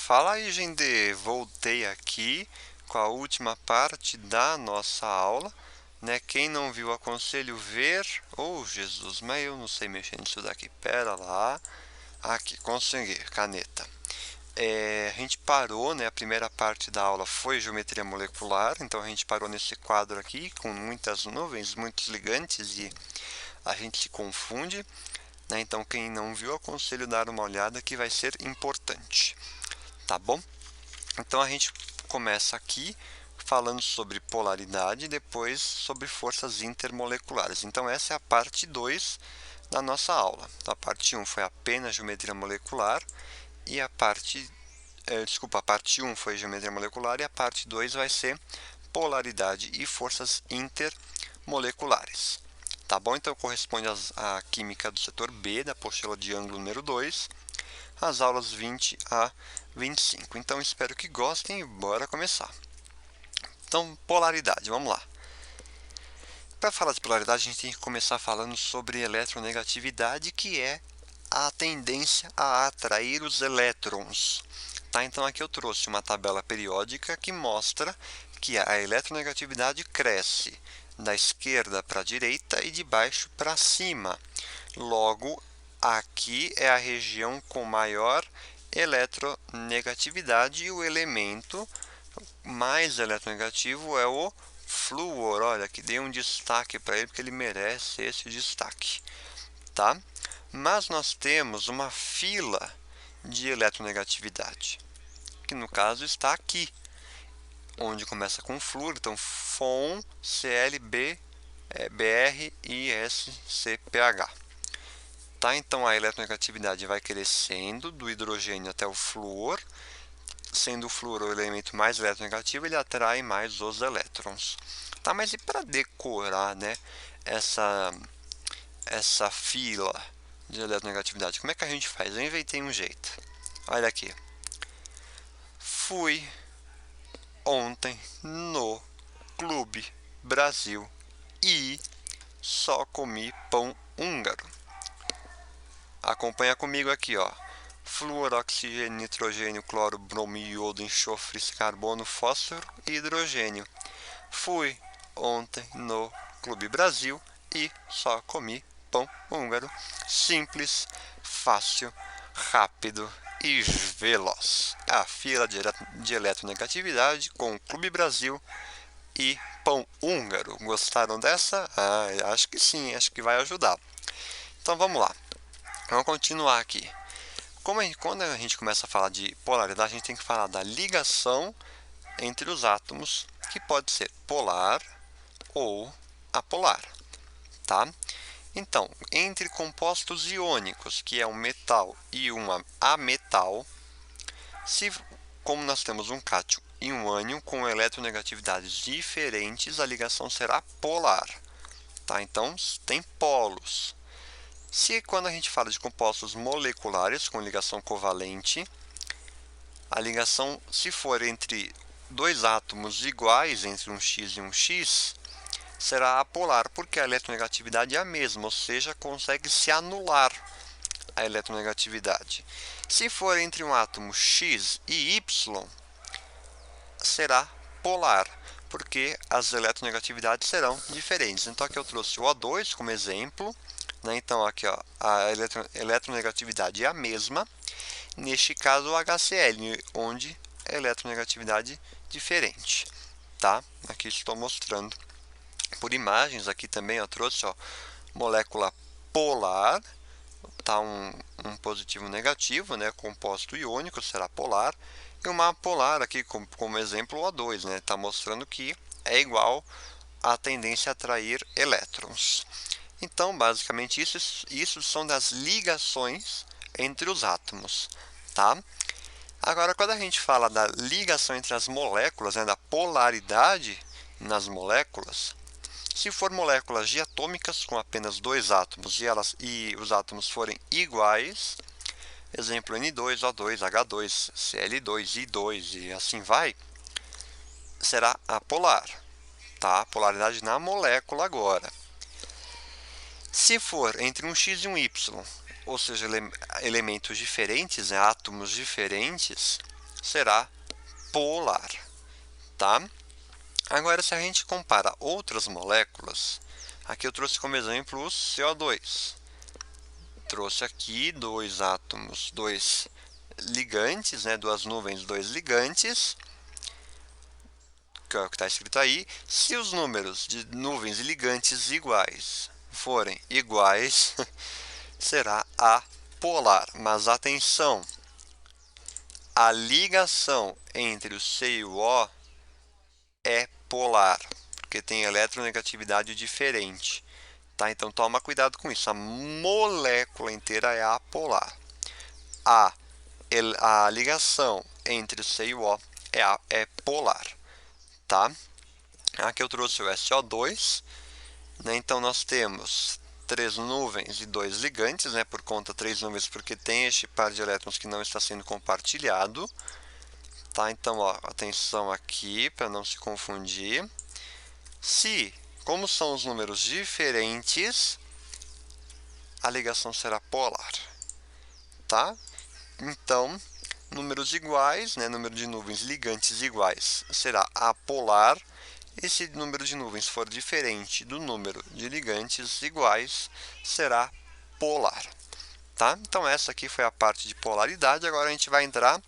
Fala aí, gente! Voltei aqui com a última parte da nossa aula, né? Quem não viu, aconselho ver. Oh, Jesus, mas eu não sei mexer nisso daqui. Pera lá. Aqui, consegui, caneta. A gente parou, né? A primeira parte da aula foi geometria molecular, então a gente parou nesse quadro aqui com muitas nuvens, muitos ligantes e a gente se confunde, né? Então quem não viu, aconselho dar uma olhada que vai ser importante, tá bom? Então a gente começa aqui falando sobre polaridade e depois sobre forças intermoleculares. Então essa é a parte 2 da nossa aula. Então, a parte 1 foi apenas geometria molecular e a parte a parte 1 foi geometria molecular e a parte 2 vai ser polaridade e forças intermoleculares. Tá bom? Então corresponde à química do setor B da apostila de ângulo número 2, as aulas 20 a 25. Então espero que gostem e bora começar. Então, polaridade, vamos lá. Para falar de polaridade, a gente tem que começar falando sobre eletronegatividade, que é a tendência a atrair os elétrons. Tá? Então aqui eu trouxe uma tabela periódica que mostra que a eletronegatividade cresce da esquerda para a direita e de baixo para cima. Logo, aqui é a região com maior eletronegatividade e o elemento mais eletronegativo é o flúor. Olha, que dei um destaque para ele porque ele merece esse destaque, tá? Mas nós temos uma fila de eletronegatividade, que no caso está aqui, onde começa com flúor, então FON, ClB, Br e SCPH. Tá? Então a eletronegatividade vai crescendo do hidrogênio até o flúor, sendo o flúor o elemento mais eletronegativo, ele atrai mais os elétrons. Tá? Mas e para decorar, né, essa fila de eletronegatividade, como é que a gente faz? Eu inventei um jeito. Olha aqui. Fui ontem no Clube Brasil e só comi pão húngaro. Acompanha comigo aqui, ó. Flúor, oxigênio, nitrogênio, cloro, bromo, iodo, enxofre, carbono, fósforo e hidrogênio. Fui ontem no Clube Brasil e só comi pão húngaro. Simples, fácil, rápido e veloz. A fila de eletronegatividade com o Clube Brasil e pão húngaro. Gostaram dessa? Acho que sim, acho que vai ajudar. Então vamos lá. Vamos continuar aqui. Quando a gente começa a falar de polaridade, a gente tem que falar da ligação entre os átomos, que pode ser polar ou apolar, tá? Então, entre compostos iônicos, que é um metal e um ametal, como nós temos um cátion e um ânion com eletronegatividades diferentes, a ligação será polar, tá? Então, tem polos. Quando a gente fala de compostos moleculares com ligação covalente, a ligação, se for entre dois átomos iguais, entre um X e um X, será apolar, porque a eletronegatividade é a mesma, ou seja, consegue se anular a eletronegatividade. Se for entre um átomo X e Y, será polar, porque as eletronegatividades serão diferentes. Então aqui eu trouxe o O2 como exemplo, né? Então aqui, ó, a eletronegatividade é a mesma, neste caso o HCl, onde a eletronegatividade diferente, tá? Aqui estou mostrando por imagens. Aqui também eu trouxe, ó, molécula polar, tá, um positivo negativo, né? Composto iônico será polar, e uma apolar aqui como exemplo o O2, né? Tá mostrando que é igual à tendência a atrair elétrons. Então, basicamente, isso são das ligações entre os átomos, tá? Agora, quando a gente fala da ligação entre as moléculas, né, da polaridade nas moléculas, se for moléculas diatômicas com apenas dois átomos e os átomos forem iguais, exemplo N2, O2, H2, Cl2, I2 e assim vai, será apolar, tá? Polaridade na molécula agora. Se for entre um X e um Y, ou seja, elementos diferentes, átomos diferentes, será polar, tá? Agora, se a gente compara outras moléculas, aqui eu trouxe como exemplo o CO2. Trouxe aqui dois átomos, dois ligantes, né, duas nuvens, dois ligantes, que é o que está escrito aí. Se os números de nuvens e ligantes iguais forem iguais, será apolar. Mas atenção, a ligação entre o C e o O é polar, porque tem eletronegatividade diferente. Tá? Então toma cuidado com isso. A molécula inteira é apolar. A ligação entre o C e o O é polar. Tá? Aqui eu trouxe o SO2. Né? Então nós temos três nuvens e dois ligantes, né? Por conta três nuvens porque tem este par de elétrons que não está sendo compartilhado. Tá? Então, ó, atenção aqui para não se confundir. Como são os números diferentes, a ligação será polar, tá? Então, números iguais, né, número de nuvens ligantes iguais, será apolar. E se o número de nuvens for diferente do número de ligantes iguais, será polar, tá? Então, essa aqui foi a parte de polaridade. Agora a gente vai entrar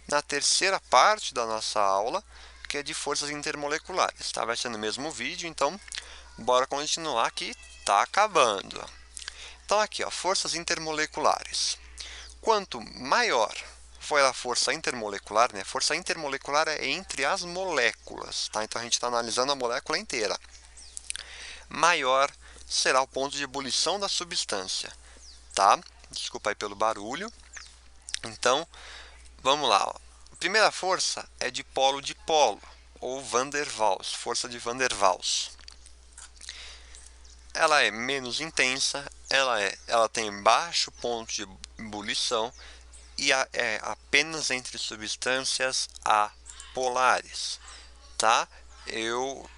na terceira parte da nossa aula, que é de forças intermoleculares, tá? Vai ser no mesmo vídeo, então bora continuar que tá acabando. Então aqui, ó, forças intermoleculares. Quanto maior for a força intermolecular, né? Força intermolecular é entre as moléculas, tá? Então a gente está analisando a molécula inteira. Maior será o ponto de ebulição da substância, tá? Desculpa aí pelo barulho. Então, vamos lá, ó. A primeira força é de polo, ou Van der Waals, força de Van der Waals. Ela é menos intensa, ela tem baixo ponto de ebulição e é apenas entre substâncias apolares, tá? Eu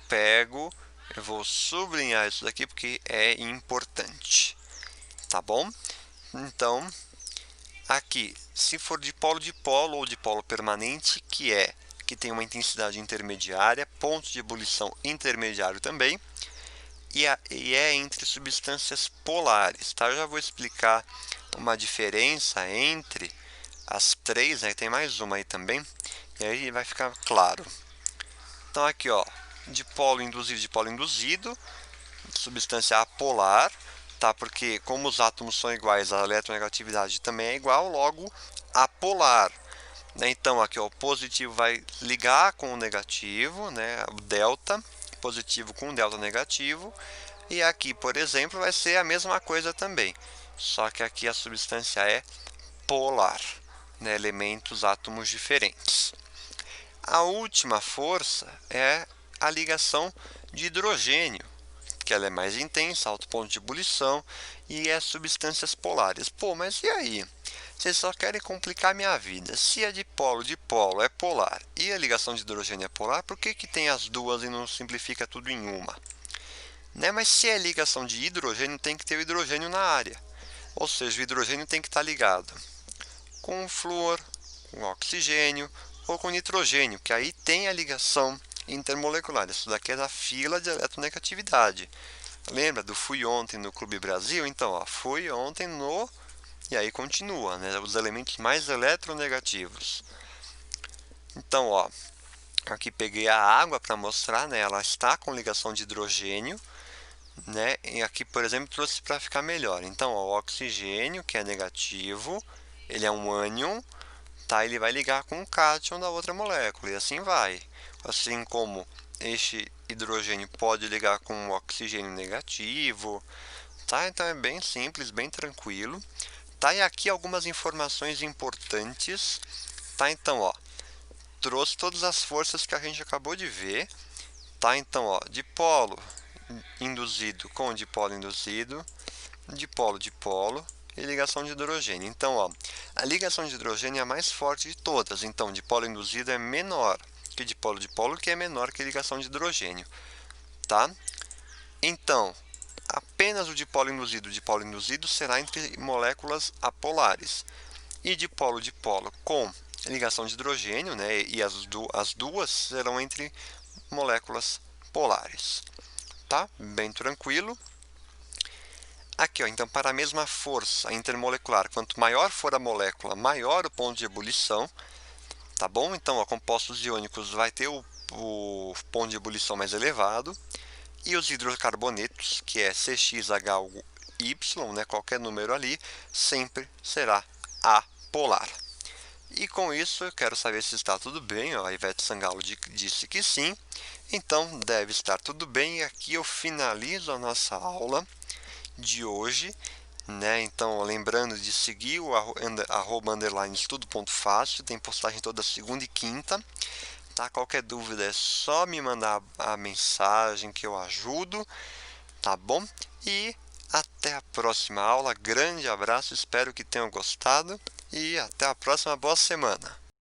vou sublinhar isso daqui porque é importante, tá bom? Então, aqui, se for de polo ou de polo permanente, que tem uma intensidade intermediária, ponto de ebulição intermediário também, e é entre substâncias polares, tá? Eu já vou explicar uma diferença entre as três, né? Tem mais uma aí também, e aí vai ficar claro. Então aqui, ó, de polo induzido, substância apolar, tá? Porque como os átomos são iguais, a eletronegatividade também é igual, logo apolar. Né? Então aqui, ó, o positivo vai ligar com o negativo, né? O delta positivo com delta negativo, e aqui, por exemplo, vai ser a mesma coisa também, só que aqui a substância é polar, né? Elementos, átomos diferentes. A última força é a ligação de hidrogênio, que ela é mais intensa, alto ponto de ebulição e é substâncias polares. Pô, mas e aí? Vocês só querem complicar minha vida. Se a de polo é polar e a ligação de hidrogênio é polar, por que tem as duas e não simplifica tudo em uma? Né? Mas se é ligação de hidrogênio, tem que ter o hidrogênio na área. Ou seja, o hidrogênio tem que estar ligado com flúor, com oxigênio ou com nitrogênio, que aí tem a ligação intermolecular. Isso daqui é da fila de eletronegatividade. Lembra do fui ontem no Clube Brasil? Então, ó, fui ontem no... E aí continua, né? Os elementos mais eletronegativos. Então, ó, aqui peguei a água para mostrar, né? Ela está com ligação de hidrogênio, né? E aqui, por exemplo, trouxe para ficar melhor. Então, ó, o oxigênio, que é negativo, ele é um ânion, tá? Ele vai ligar com o cátion da outra molécula e assim vai. Assim como este hidrogênio pode ligar com o oxigênio negativo, tá? Então é bem simples, bem tranquilo. Tá? E aqui algumas informações importantes, tá? Então, ó, trouxe todas as forças que a gente acabou de ver, tá? Então, ó, dipolo induzido com dipolo induzido, dipolo e ligação de hidrogênio. Então, ó, a ligação de hidrogênio é a mais forte de todas. Então, dipolo induzido é menor que dipolo, que é menor que ligação de hidrogênio, tá? Então, apenas o dipolo induzido será entre moléculas apolares. E dipolo com ligação de hidrogênio, né? E as duas serão entre moléculas polares. Tá? Bem tranquilo. Aqui, ó, então, para a mesma força intermolecular, quanto maior for a molécula, maior o ponto de ebulição, tá bom? Então, ó, compostos iônicos vai ter o ponto de ebulição mais elevado, e os hidrocarbonetos, que é CXHY, né, qualquer número ali, sempre será apolar. E com isso, eu quero saber se está tudo bem. Ó, a Ivete Sangalo disse que sim, então deve estar tudo bem. E aqui eu finalizo a nossa aula de hoje, né? Então, lembrando de seguir o @estudo.fácil, tem postagem toda segunda e quinta, tá? Qualquer dúvida é só me mandar a mensagem que eu ajudo, tá bom? E até a próxima aula, grande abraço, espero que tenham gostado e até a próxima, boa semana!